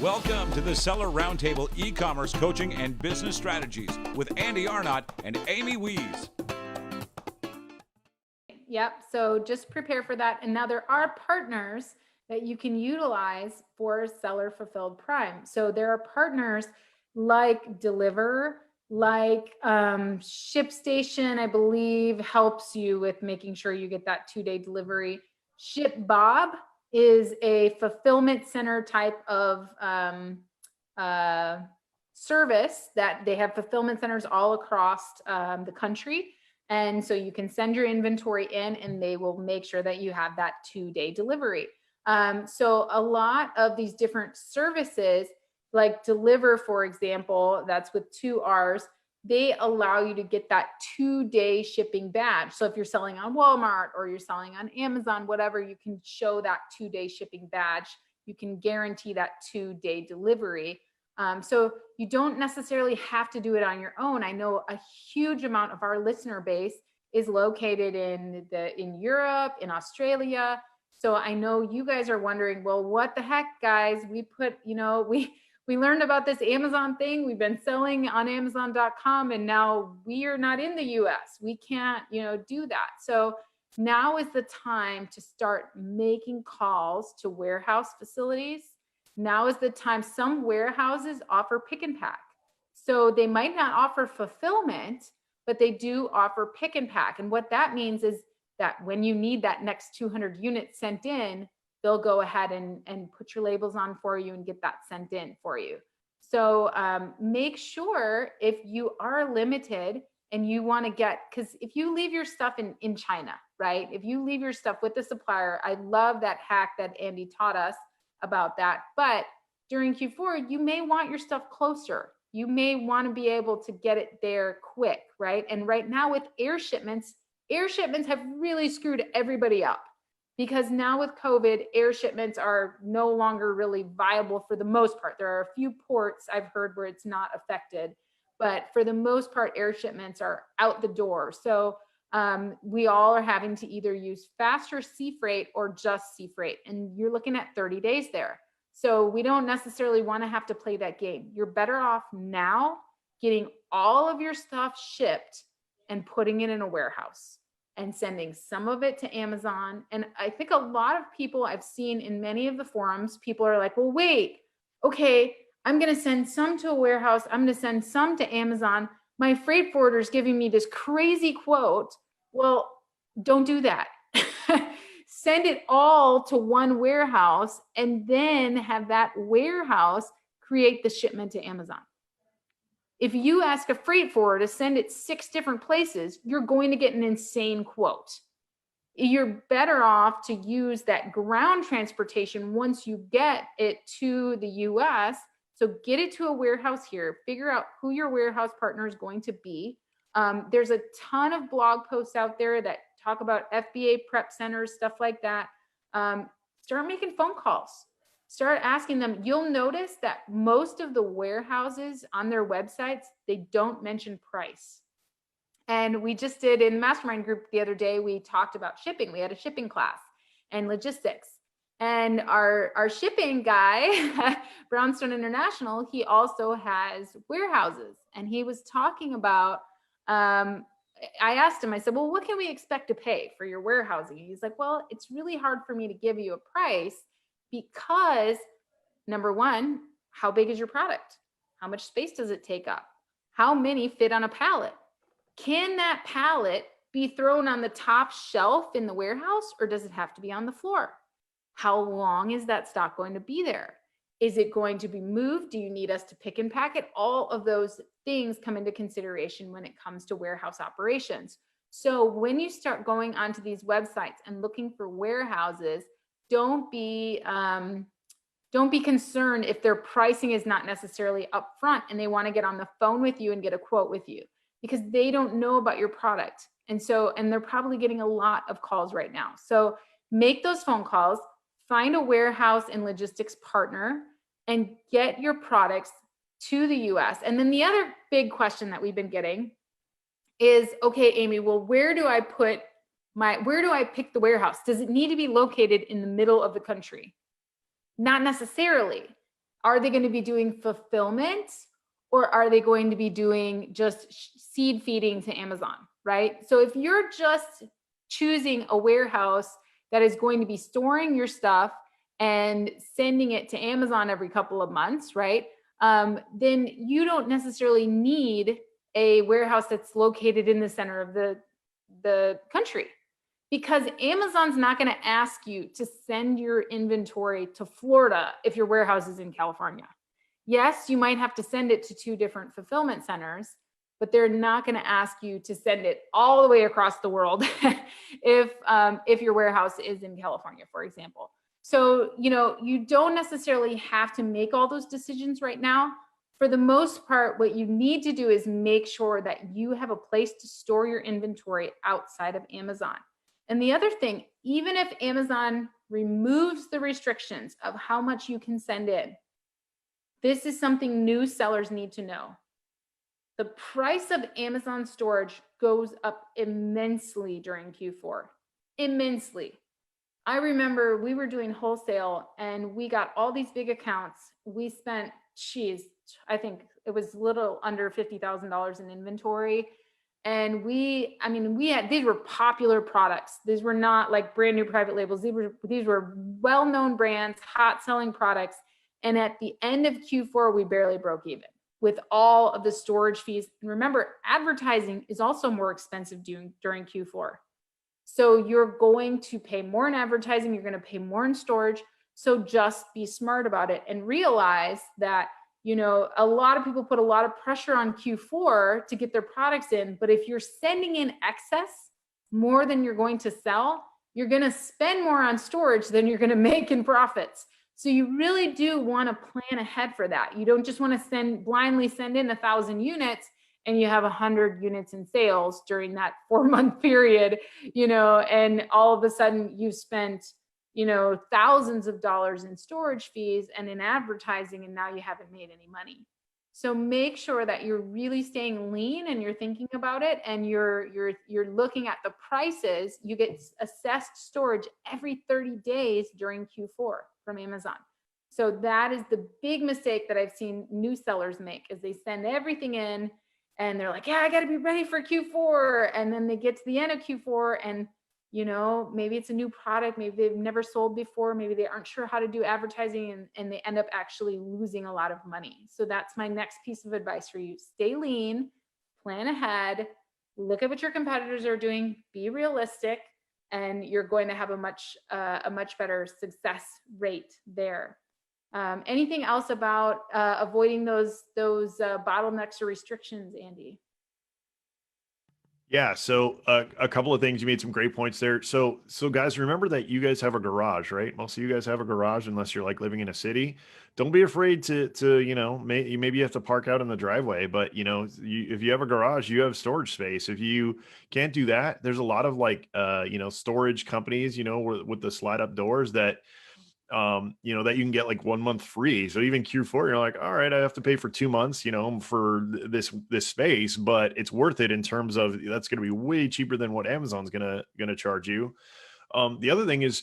Welcome to the Seller Roundtable e-commerce coaching and business strategies with Andy Arnott and Amy Wees. Yep, so just prepare for that. And now there are partners that you can utilize for Seller Fulfilled Prime. So there are partners like Deliver, like ShipStation, I believe, helps you with making sure you get that 2-day delivery. ShipBob is a fulfillment center type of service that they have fulfillment centers all across the country. And so you can send your inventory in and they will make sure that you have that 2-day delivery. So a lot of these different services like Deliver, for example, that's with 2 R's, they allow you to get that 2-day shipping badge. So if you're selling on Walmart or you're selling on Amazon, whatever, you can show that 2-day shipping badge. You can guarantee that 2-day delivery. So you don't necessarily have to do it on your own. I know a huge amount of our listener base is located in Europe, in Australia. So I know you guys are wondering, well, what the heck, guys? We learned about this Amazon thing. We've been selling on Amazon.com and now we are not in the US. We can't, do that. So now is the time to start making calls to warehouse facilities. Now is the time. Some warehouses offer pick and pack. So they might not offer fulfillment, but they do offer pick and pack. And what that means is that when you need that next 200 units sent in, they'll go ahead and put your labels on for you and get that sent in for you. So make sure if you are limited and you want to get, because if you leave your stuff in China, right? If you leave your stuff with the supplier, I love that hack that Andy taught us about that. But during Q4, you may want your stuff closer. You may want to be able to get it there quick, right? And right now with air shipments have really screwed everybody up. Because now with COVID, air shipments are no longer really viable for the most part. There are a few ports I've heard where it's not affected, but for the most part, air shipments are out the door. So we all are having to either use faster sea freight or just sea freight, and you're looking at 30 days there. So we don't necessarily want to have to play that game. You're better off now getting all of your stuff shipped and putting it in a warehouse and sending some of it to Amazon. And I think a lot of people I've seen in many of the forums, people are like, well, wait, okay, I'm going to send some to a warehouse. I'm going to send some to Amazon. My freight forwarder is giving me this crazy quote. Well, don't do that. Send it all to one warehouse and then have that warehouse create the shipment to Amazon. If you ask a freight forwarder to send it 6 different places, you're going to get an insane quote. You're better off to use that ground transportation once you get it to the US. So get it to a warehouse here, figure out who your warehouse partner is going to be. There's a ton of blog posts out there that talk about FBA prep centers, stuff like that. Start making phone calls. Start asking them. You'll notice that most of the warehouses on their websites, they don't mention price. And we just did in the mastermind group the other day, we talked about shipping. We had a shipping class and logistics. And our shipping guy, Brownstone International, he also has warehouses. And he was talking about, I asked him, I said, well, what can we expect to pay for your warehousing? He's like, well, it's really hard for me to give you a price because number one, how big is your product? How much space does it take up? How many fit on a pallet? Can that pallet be thrown on the top shelf in the warehouse or does it have to be on the floor? How long is that stock going to be there? Is it going to be moved? Do you need us to pick and pack it? All of those things come into consideration when it comes to warehouse operations. So when you start going onto these websites and looking for warehouses, don't be concerned if their pricing is not necessarily upfront and they want to get on the phone with you and get a quote with you because they don't know about your product. And they're probably getting a lot of calls right now. So make those phone calls, find a warehouse and logistics partner and get your products to the US. And then the other big question that we've been getting is, okay, Amy, well, where do I pick the warehouse? Does it need to be located in the middle of the country? Not necessarily. Are they going to be doing fulfillment, or are they going to be doing just seed feeding to Amazon, right? So if you're just choosing a warehouse that is going to be storing your stuff and sending it to Amazon every couple of months, right? Then you don't necessarily need a warehouse that's located in the center of the country, because Amazon's not going to ask you to send your inventory to Florida if your warehouse is in California. Yes, you might have to send it to 2 different fulfillment centers, but they're not going to ask you to send it all the way across the world if your warehouse is in California, for example. So, you don't necessarily have to make all those decisions right now. For the most part, what you need to do is make sure that you have a place to store your inventory outside of Amazon. And the other thing, even if Amazon removes the restrictions of how much you can send in, this is something new sellers need to know. The price of Amazon storage goes up immensely during Q4, immensely. I remember we were doing wholesale and we got all these big accounts. We spent, I think it was a little under $50,000 in inventory. And these were popular products. These were not like brand new private labels. These were well-known brands, hot selling products. And at the end of Q4, we barely broke even with all of the storage fees. And remember, advertising is also more expensive during Q4. So you're going to pay more in advertising, you're going to pay more in storage. So just be smart about it and realize that, a lot of people put a lot of pressure on Q4 to get their products in. But if you're sending in excess more than you're going to sell, you're going to spend more on storage than you're going to make in profits. So you really do want to plan ahead for that. You don't just want to blindly send in 1,000 units and you have 100 units in sales during that 4-month period, and all of a sudden you've spent, thousands of dollars in storage fees and in advertising, and now you haven't made any money. So make sure that you're really staying lean and you're thinking about it, and you're looking at the prices. You get assessed storage every 30 days during Q4 from Amazon. So that is the big mistake that I've seen new sellers make, is they send everything in and they're like, yeah, I got to be ready for Q4. And then they get to the end of Q4 and, maybe it's a new product. Maybe they've never sold before. Maybe they aren't sure how to do advertising, and they end up actually losing a lot of money. So that's my next piece of advice for you. Stay lean, plan ahead, look at what your competitors are doing, be realistic, and you're going to have a much better success rate there. Anything else about avoiding those bottlenecks or restrictions, Andy? Yeah. So a couple of things. You made some great points there. So guys, remember that you guys have a garage, right? Most of you guys have a garage, unless you're like living in a city. Don't be afraid to maybe you have to park out in the driveway, but if you have a garage, you have storage space. If you can't do that, there's a lot of storage companies, with the slide up doors that that you can get like 1 month free. So even Q4, you're like, all right, I have to pay for 2 months, for this space, but it's worth it in terms of that's going to be way cheaper than what Amazon's going to charge you. The other thing is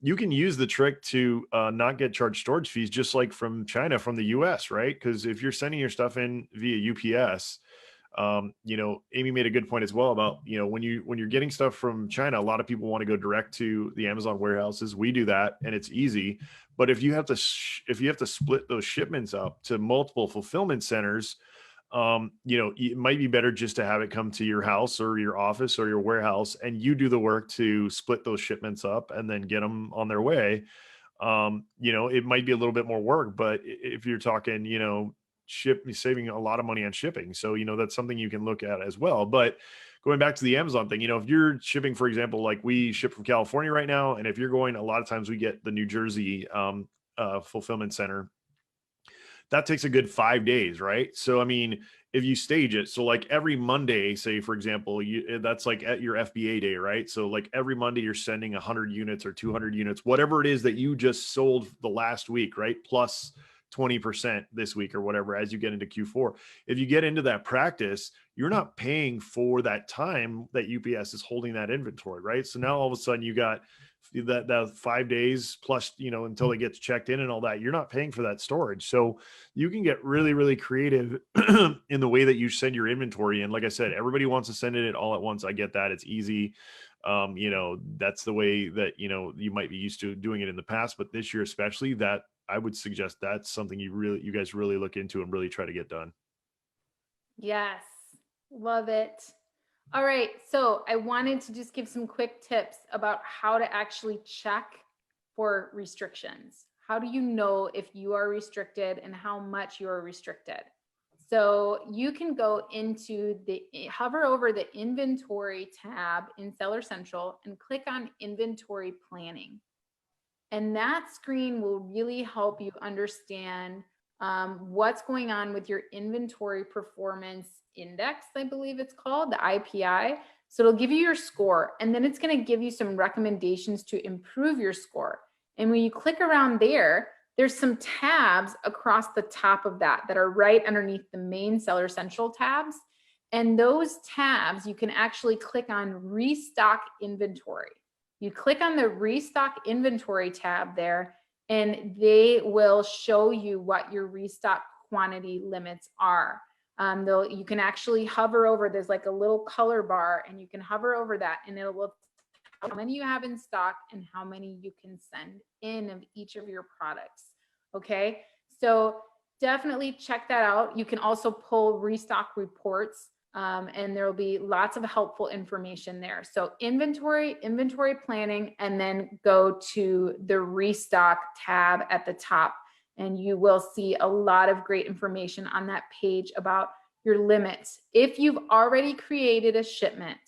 you can use the trick to not get charged storage fees, just like from China, from the US, right? Because if you're sending your stuff in via UPS, Amy made a good point as well about, when you're getting stuff from China, a lot of people want to go direct to the Amazon warehouses. We do that and it's easy. But if you have to split those shipments up to multiple fulfillment centers, it might be better just to have it come to your house or your office or your warehouse, and you do the work to split those shipments up and then get them on their way. It might be a little bit more work, but if you're talking, saving a lot of money on shipping. So, that's something you can look at as well. But going back to the Amazon thing, if you're shipping, for example, like we ship from California right now, and if you're going, a lot of times we get the New Jersey fulfillment center. That takes a good 5 days, right? So, if you stage it, so like every Monday, say, for example, that's like at your FBA day, right? So like every Monday you're sending 100 units or 200 units, whatever it is that you just sold the last week, right? Plus 20% this week or whatever, as you get into Q4. If you get into that practice, you're not paying for that time that UPS is holding that inventory, right? So now all of a sudden you got that 5 days plus, until it gets checked in and all that, you're not paying for that storage. So you can get really, really creative in the way that you send your inventory. And like I said, everybody wants to send it all at once. I get that. It's easy. That's the way that, you might be used to doing it in the past, but this year, especially, that I would suggest that's something you guys really look into and really try to get done. Yes, love it. All right, so I wanted to just give some quick tips about how to actually check for restrictions. How do you know if you are restricted and how much you are restricted? So you can go hover over the inventory tab in Seller Central and click on inventory planning. And that screen will really help you understand what's going on with your inventory performance index, I believe it's called, the IPI. So it'll give you your score, and then it's going to give you some recommendations to improve your score. And when you click around there, there's some tabs across the top of that are right underneath the main Seller Central tabs. And those tabs, you can actually click on Restock Inventory. You click on the Restock Inventory tab there, and they will show you what your restock quantity limits are. You can actually hover over, there's like a little color bar, and you can hover over that, and it will tell how many you have in stock and how many you can send in of each of your products. Okay, so definitely check that out. You can also pull restock reports, and there will be lots of helpful information there. So inventory planning, and then go to the restock tab at the top, and you will see a lot of great information on that page about your limits. If you've already created a shipment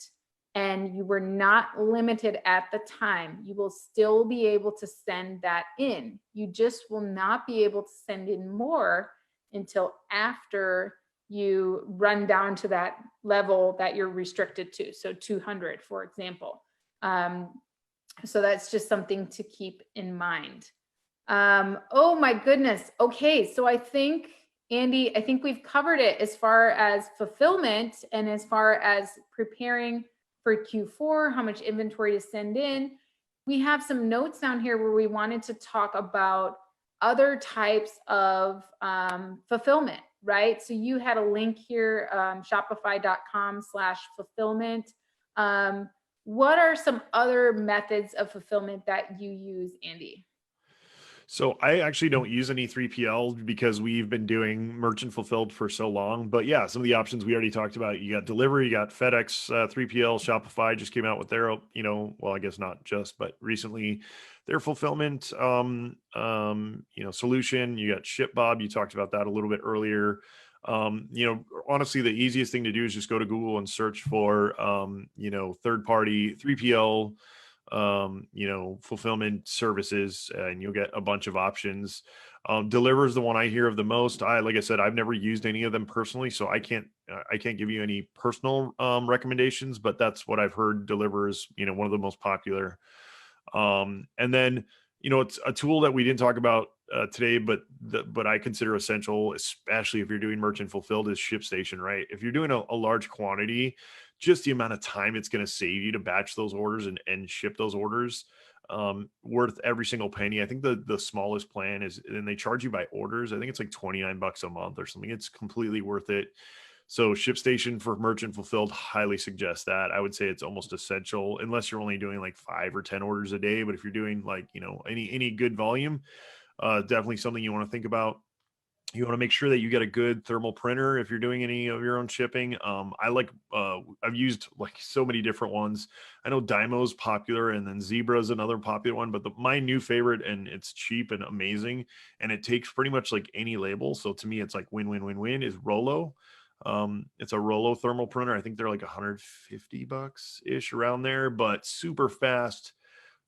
and you were not limited at the time, you will still be able to send that in. You just will not be able to send in more until after you run down to that level that you're restricted to. So 200, for example. So that's just something to keep in mind. Oh my goodness. Okay. So I think, Andy, I think we've covered it as far as fulfillment and as far as preparing for Q4, how much inventory to send in. We have some notes down here where we wanted to talk about other types of fulfillment, right? So you had a link here, shopify.com/fulfillment. What are some other methods of fulfillment that you use, Andy? So I actually don't use any 3PL because we've been doing merchant fulfilled for so long. But yeah, some of the options we already talked about. You got delivery, you got FedEx, 3PL, Shopify just came out with their, well, I guess not just, but recently their fulfillment, solution. You got ShipBob. You talked about that a little bit earlier. Honestly, the easiest thing to do is just go to Google and search for, third party 3PL, fulfillment services, and you'll get a bunch of options. Deliver is the one I hear of the most. Like I said, I've never used any of them personally, so I can't give you any personal recommendations, but that's what I've heard. Deliver is, one of the most popular. And then, it's a tool that we didn't talk about today, but I consider essential, especially if you're doing merchant fulfilled, is ShipStation, right? If you're doing a large quantity, just the amount of time it's going to save you to batch those orders and ship those orders, worth every single penny. I think the smallest plan is, and they charge you by orders. I think it's like $29 a month or something. It's completely worth it. So ShipStation for merchant fulfilled, highly suggest that. I would say it's almost essential unless you're only doing like 5 or 10 orders a day. But if you're doing like, any good volume, definitely something you want to think about. You want to make sure that you get a good thermal printer if you're doing any of your own shipping. I've used like so many different ones. I know Dymo's popular, and then Zebra is another popular one, but my new favorite, and it's cheap and amazing, and it takes pretty much like any label. So to me, it's like win, win, win, win, is Rollo. It's a Rollo thermal printer. I think they're like $150 ish around there, but super fast,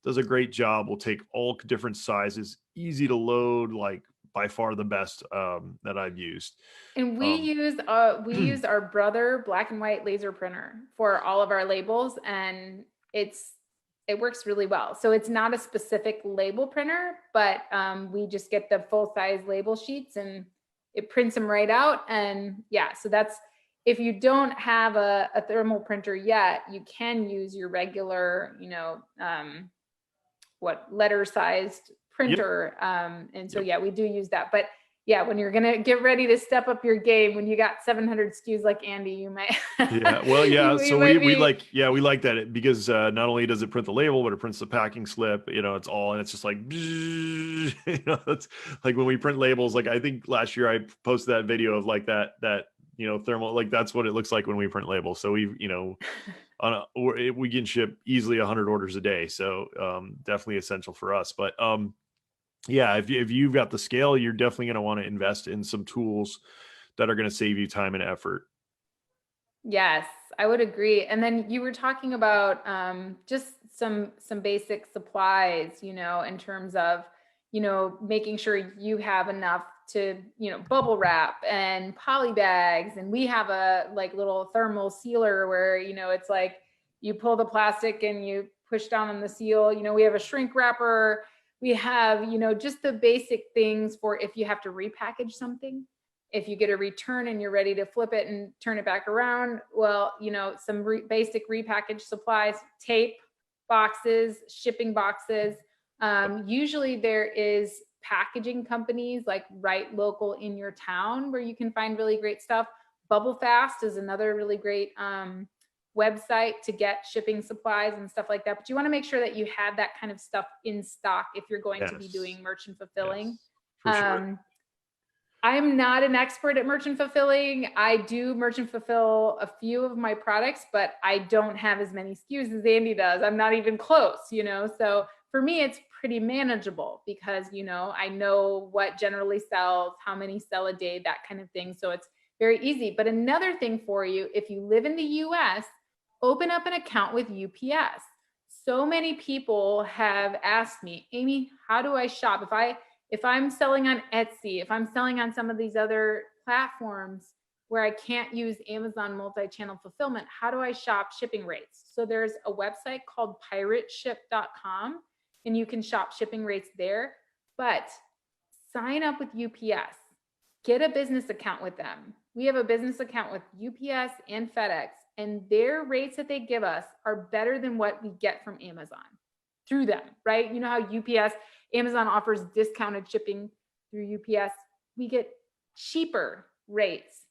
does a great job. Will take all different sizes, easy to load, like by far the best that I've used. And we used our Brother black and white laser printer for all of our labels, and it works really well. So it's not a specific label printer, but we just get the full size label sheets and it prints them right out. And yeah, so that's, if you don't have a thermal printer yet, you can use your regular, letter sized printer. And so, yeah, we do use that. But yeah, when you're going to get ready to step up your game, when you got 700 SKUs like Andy, you might. Yeah. Well, yeah. you So might we be- like, yeah, we like that because not only does it print the label, but it prints the packing slip, it's all, and it's just like, it's like when we print labels, like I think last year I posted that video of like that, thermal, like that's what it looks like when we print labels. So we, we can ship easily 100 orders a day. So definitely essential for us. But yeah, if you've got the scale, you're definitely going to want to invest in some tools that are going to save you time and effort. Yes, I would agree. And then you were talking about just some basic supplies, in terms of, making sure you have enough to, bubble wrap and poly bags. And we have a like little thermal sealer where, it's like you pull the plastic and you push down on the seal. We have a shrink wrapper. We have, just the basic things for if you have to repackage something. If you get a return and you're ready to flip it and turn it back around, well, some basic repackaged supplies, tape, boxes, shipping boxes. Usually there is packaging companies like right local in your town where you can find really great stuff. Bubble Fast is another really great website to get shipping supplies and stuff like that. But you want to make sure that you have that kind of stuff in stock if you're going to be doing merchant fulfilling. Yes, for sure. I'm not an expert at merchant fulfilling. I do merchant fulfill a few of my products, but I don't have as many SKUs as Andy does. I'm not even close, So for me, it's pretty manageable because, I know what generally sells, how many sell a day, that kind of thing. So it's very easy. But another thing for you, if you live in the US, open up an account with UPS. So many people have asked me, Amy, how do I shop? If I'm selling on Etsy, if I'm selling on some of these other platforms where I can't use Amazon multi-channel fulfillment, how do I shop shipping rates? So there's a website called pirateship.com and you can shop shipping rates there, but sign up with UPS, get a business account with them. We have a business account with UPS and FedEx, and their rates that they give us are better than what we get from Amazon through them, right? You know how Amazon offers discounted shipping through UPS. We get cheaper rates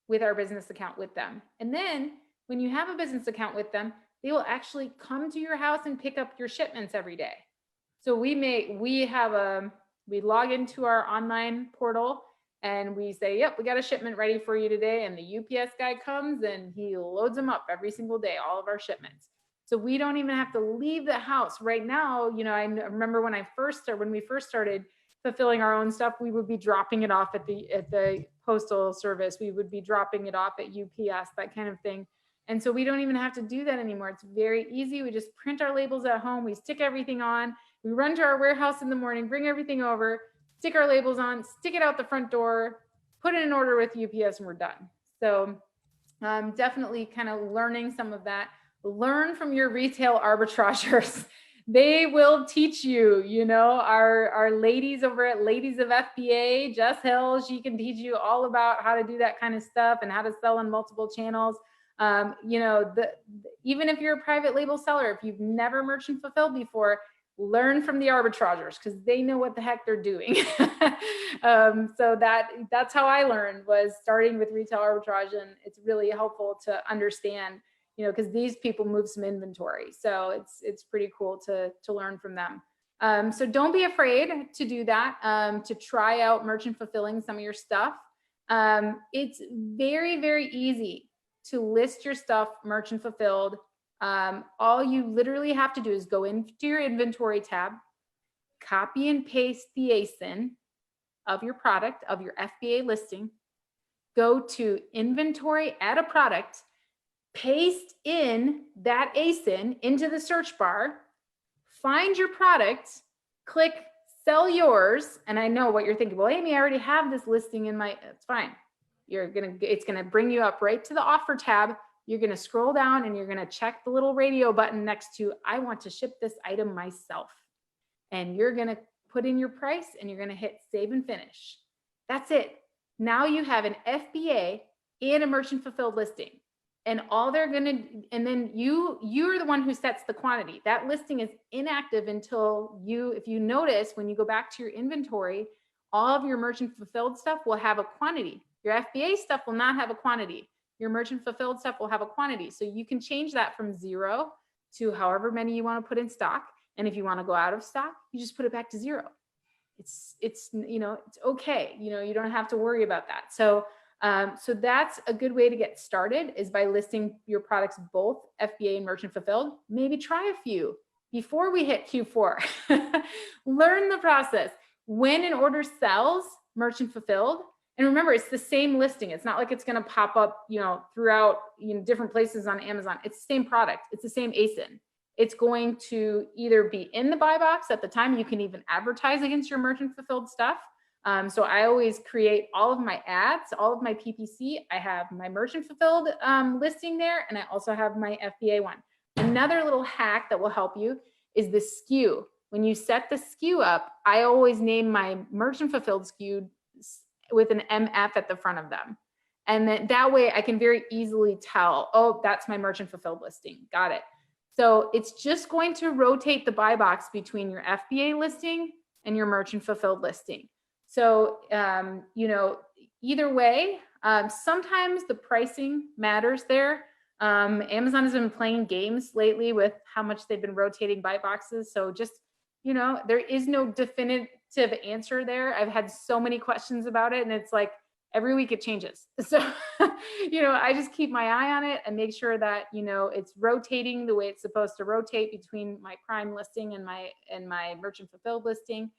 with our business account with them. And then when you have a business account with them, they will actually come to your house and pick up your shipments every day. So we log into our online portal and we say, yep, we got a shipment ready for you today. And the UPS guy comes and he loads them up every single day, all of our shipments. So we don't even have to leave the house right now. I remember when we first started fulfilling our own stuff, we would be dropping it off at the postal service. We would be dropping it off at UPS, that kind of thing. And so we don't even have to do that anymore. It's very easy. We just print our labels at home. We stick everything on. We run to our warehouse in the morning, bring everything over, stick our labels on, stick it out the front door, put in an order with UPS, and we're done. So definitely kind of learning some of that. Learn from your retail arbitrageurs. They will teach you, our ladies over at Ladies of FBA, Jess Hill, she can teach you all about how to do that kind of stuff and how to sell on multiple channels. Even if you're a private label seller, if you've never merchant fulfilled before, learn from the arbitrageurs because they know what the heck they're doing. So that's how I learned, was starting with retail arbitrage, and it's really helpful to understand, because these people move some inventory. So it's pretty cool to learn from them. So don't be afraid to do that, to try out merchant fulfilling some of your stuff. It's very, very easy to list your stuff merchant fulfilled. All you literally have to do is go into your inventory tab, copy and paste the ASIN of your product, of your FBA listing, go to inventory, add a product, paste in that ASIN into the search bar, find your product, click sell yours. And I know what you're thinking. Well, Amy, I already have this listing in it's fine. It's going to bring you up right to the offer tab. You're going to scroll down and you're going to check the little radio button next to, I want to ship this item myself. And you're going to put in your price and you're going to hit save and finish. That's it. Now you have an FBA and a merchant fulfilled listing. and all they're going to, and then you're the one who sets the quantity. That listing is inactive until if you notice, when you go back to your inventory, all of your merchant fulfilled stuff will have a quantity. Your FBA stuff will not have a quantity. Your merchant fulfilled stuff will have a quantity. So you can change that from 0 to however many you want to put in stock. And if you want to go out of stock, you just put it back to 0. It's okay. You don't have to worry about that. So that's a good way to get started, is by listing your products, both FBA and merchant fulfilled. Maybe try a few before we hit Q4. Learn the process. When an order sells merchant fulfilled, and remember, it's the same listing. It's not like it's going to pop up, throughout, different places on Amazon. It's the same product. It's the same ASIN. It's going to either be in the buy box at the time. You can even advertise against your merchant fulfilled stuff. So I always create all of my ads, all of my PPC. I have my merchant fulfilled listing there, and I also have my FBA one. Another little hack that will help you is the SKU. When you set the SKU up, I always name my merchant fulfilled SKU with an MF at the front of them. And then that way I can very easily tell, oh, that's my merchant fulfilled listing. Got it. So it's just going to rotate the buy box between your FBA listing and your merchant fulfilled listing. So, either way, sometimes the pricing matters there. Amazon has been playing games lately with how much they've been rotating buy boxes. So just, there is no definitive answer there. I've had so many questions about it, and it's like every week it changes. So, I just keep my eye on it and make sure that, it's rotating the way it's supposed to rotate between my prime listing and my merchant fulfilled listing.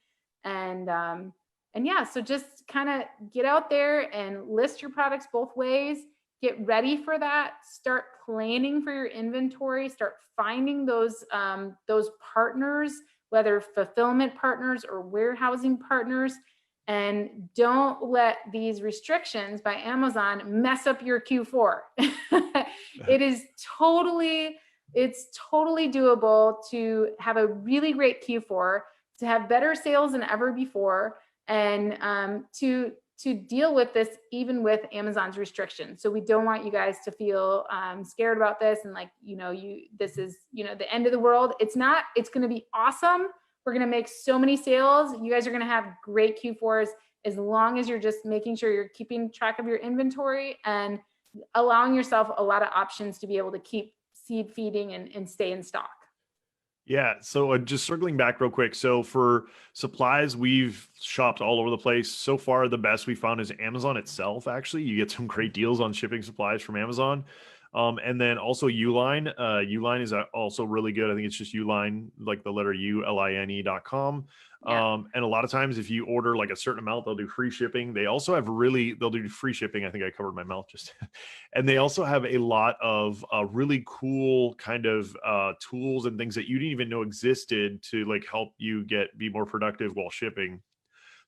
And yeah, so just kind of get out there and list your products both ways. Get ready for that. Start planning for your inventory. Start finding those partners, whether fulfillment partners or warehousing partners. And don't let these restrictions by Amazon mess up your Q4. It's totally doable to have a really great Q4, to have better sales than ever before, and to deal with this even with Amazon's restrictions. So we don't want you guys to feel scared about this and like, this is, the end of the world. It's not. It's going to be awesome. We're going to make so many sales. You guys are going to have great Q4s, as long as you're just making sure you're keeping track of your inventory and allowing yourself a lot of options to be able to keep seed feeding and stay in stock. Yeah. So just circling back real quick. So for supplies, we've shopped all over the place. So far, the best we found is Amazon itself. Actually, you get some great deals on shipping supplies from Amazon. And then also Uline. Uline is also really good. I think it's just Uline, like the letter ULINE.com. Yeah. And a lot of times if you order like a certain amount, they'll do free shipping. They also have they'll do free shipping. I think I covered my mouth just, and they also have a lot of really cool kind of tools and things that you didn't even know existed to like help you be more productive while shipping.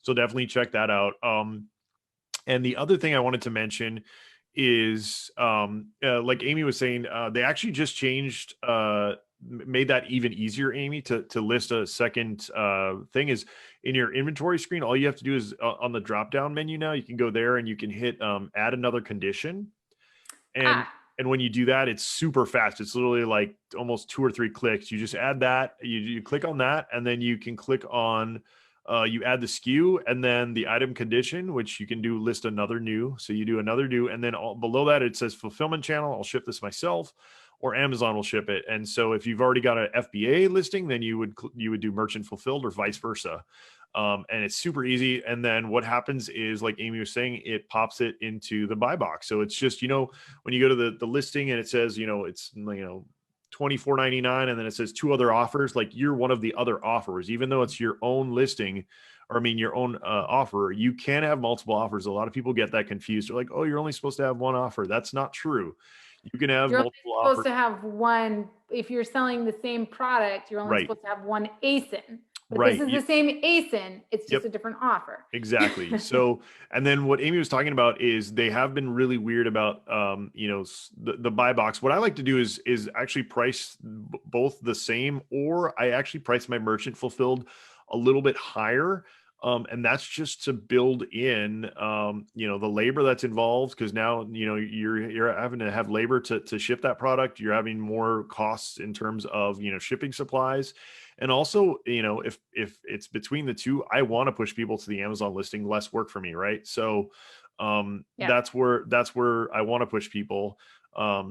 So definitely check that out. And the other thing I wanted to mention is like Amy was saying, they actually just changed, made that even easier, Amy, to list a second thing is in your inventory screen. All you have to do is on the drop down menu now, you can go there and you can hit add another condition. And when you do that, it's super fast. It's literally like almost 2 or 3 clicks. You just add that, you click on that, and then you can click on you add the SKU and then the item condition, which you can do list another new. So you do another new, and then below that, it says fulfillment channel. I'll ship this myself, or Amazon will ship it. And so if you've already got an FBA listing, then you would do merchant fulfilled or vice versa. And it's super easy. And then what happens is, like Amy was saying, it pops it into the buy box. So it's just, when you go to the listing and it says, it's, $24.99, and then it says 2 other offers, like you're one of the other offers, even though it's your own listing, or your own offer. You can have multiple offers. A lot of people get that confused. They're like, oh, you're only supposed to have one offer. That's not true. You can have You're multiple only supposed offers. to have one. If you're selling the same product, you're only Right. supposed to have one ASIN. But Right. this is the same ASIN. It's just Yep. a different offer. Exactly. So, and then what Amy was talking about is they have been really weird about, the buy box. What I like to do is actually price both the same, or I actually price my merchant fulfilled a little bit higher. And that's just to build in, the labor that's involved. Cause now, you're having to have labor to ship that product. You're having more costs in terms of, shipping supplies. And also, if it's between the two, I want to push people to the Amazon listing, less work for me. Right. So, Yeah. that's where I want to push people.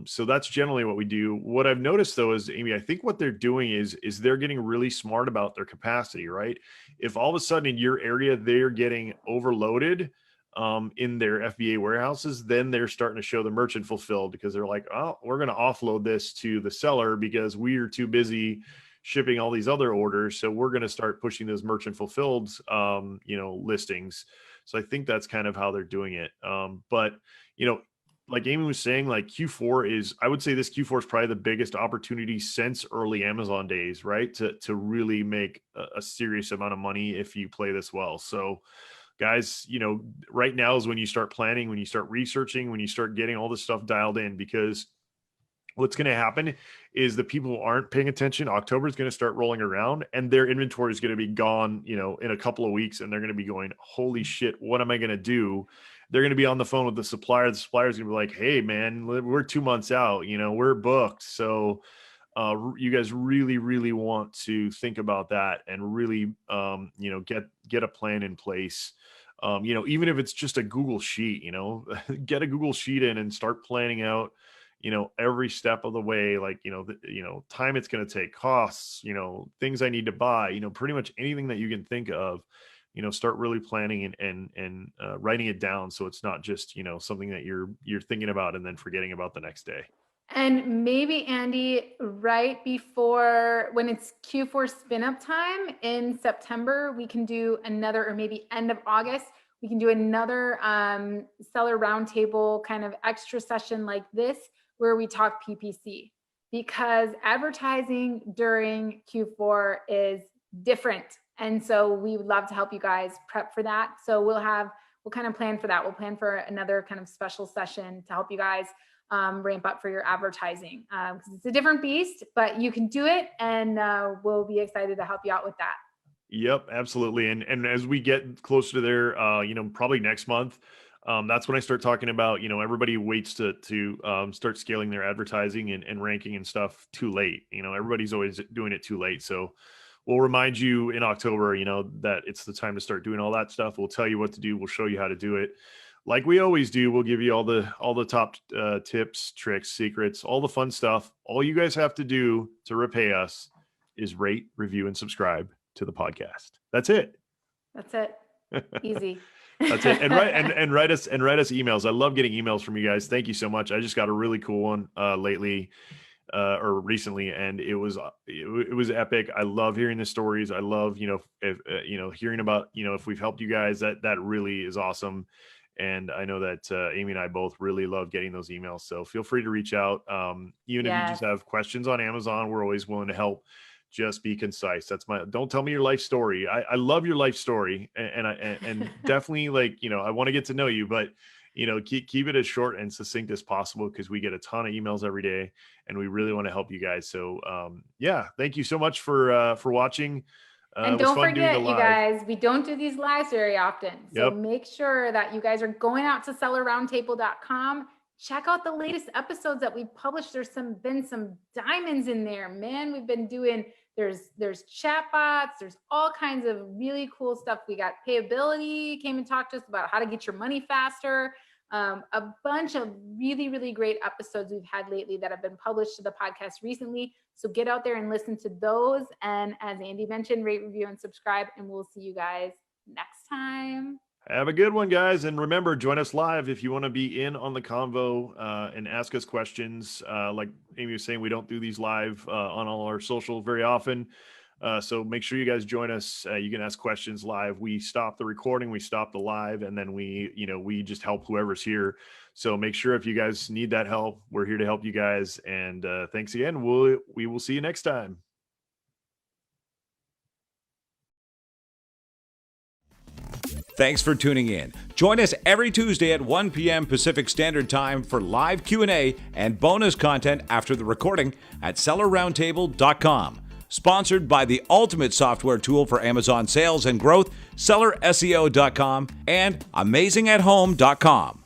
So that's generally what we do. What I've noticed though is, Amy, I think what they're doing is they're getting really smart about their capacity, right? If all of a sudden in your area they're getting overloaded in their FBA warehouses, then they're starting to show the merchant fulfilled, because they're like, oh, we're going to offload this to the seller because we are too busy shipping all these other orders. So we're going to start pushing those merchant fulfilled, listings. So I think that's kind of how they're doing it. But, like Amy was saying, like I would say this Q4 is probably the biggest opportunity since early Amazon days, right? To really make a serious amount of money if you play this well. So guys, right now is when you start planning, when you start researching, when you start getting all this stuff dialed in, because what's going to happen is the people who aren't paying attention, October is going to start rolling around and their inventory is going to be gone, in a couple of weeks. And they're going to be going, holy shit, what am I going to do? They're going to be on the phone with the supplier. The supplier is going to be like, hey man, we're 2 months out, we're booked. So you guys really, really want to think about that and really, get a plan in place. Even if it's just a Google sheet, get a Google sheet in and start planning out, every step of the way, like, time it's going to take, costs, things I need to buy, pretty much anything that you can think of, start really planning and writing it down. So it's not just, something that you're thinking about and then forgetting about the next day. And maybe, Andy, right before, when it's Q4 spin up time in September, we can do another, or maybe end of August, we can do another seller roundtable kind of extra session like this, where we talk PPC, because advertising during Q4 is different. And so we would love to help you guys prep for that. So we'll kind of plan for that. We'll plan for another kind of special session to help you guys ramp up for your advertising, because it's a different beast, but you can do it, and we'll be excited to help you out with that. Yep, absolutely. And as we get closer to there, probably next month, that's when I start talking about, everybody waits to start scaling their advertising and ranking and stuff too late. Everybody's always doing it too late. So we'll remind you in October, that it's the time to start doing all that stuff. We'll tell you what to do. We'll show you how to do it. Like we always do, we'll give you all the top tips, tricks, secrets, all the fun stuff. All you guys have to do to repay us is rate, review, and subscribe to the podcast. That's it. That's it. Easy. That's it. And write us emails. I love getting emails from you guys. Thank you so much. I just got a really cool one lately or recently, and it was epic. I love hearing the stories. I love, hearing about, if we've helped you guys, that really is awesome. And I know that Amy and I both really love getting those emails. So feel free to reach out. Even if you just have questions on Amazon, we're always willing to help. Just be concise. Don't tell me your life story. I love your life story. And definitely, I want to get to know you, but keep it as short and succinct as possible, because we get a ton of emails every day and we really want to help you guys. So thank you so much for watching. And don't forget, you guys, we don't do these lives very often. So make sure that you guys are going out to sellerroundtable.com. Check out the latest episodes that we've published. There's been some diamonds in there, man. We've been doing, there's chatbots, there's all kinds of really cool stuff. We got Payability came and talked to us about how to get your money faster. A bunch of really, really great episodes we've had lately that have been published to the podcast recently. So get out there and listen to those. And as Andy mentioned, rate, review, and subscribe, and we'll see you guys next time. Have a good one, guys. And remember, join us live if you want to be in on the convo and ask us questions. Like Amy was saying, we don't do these live on all our social very often. So make sure you guys join us. You can ask questions live. We stop the recording, we stop the live, and then we just help whoever's here. So make sure if you guys need that help, we're here to help you guys. And thanks again. We will see you next time. Thanks for tuning in. Join us every Tuesday at 1 p.m. Pacific Standard Time for live Q&A and bonus content after the recording at sellerroundtable.com. Sponsored by the ultimate software tool for Amazon sales and growth, sellerseo.com and amazingathome.com.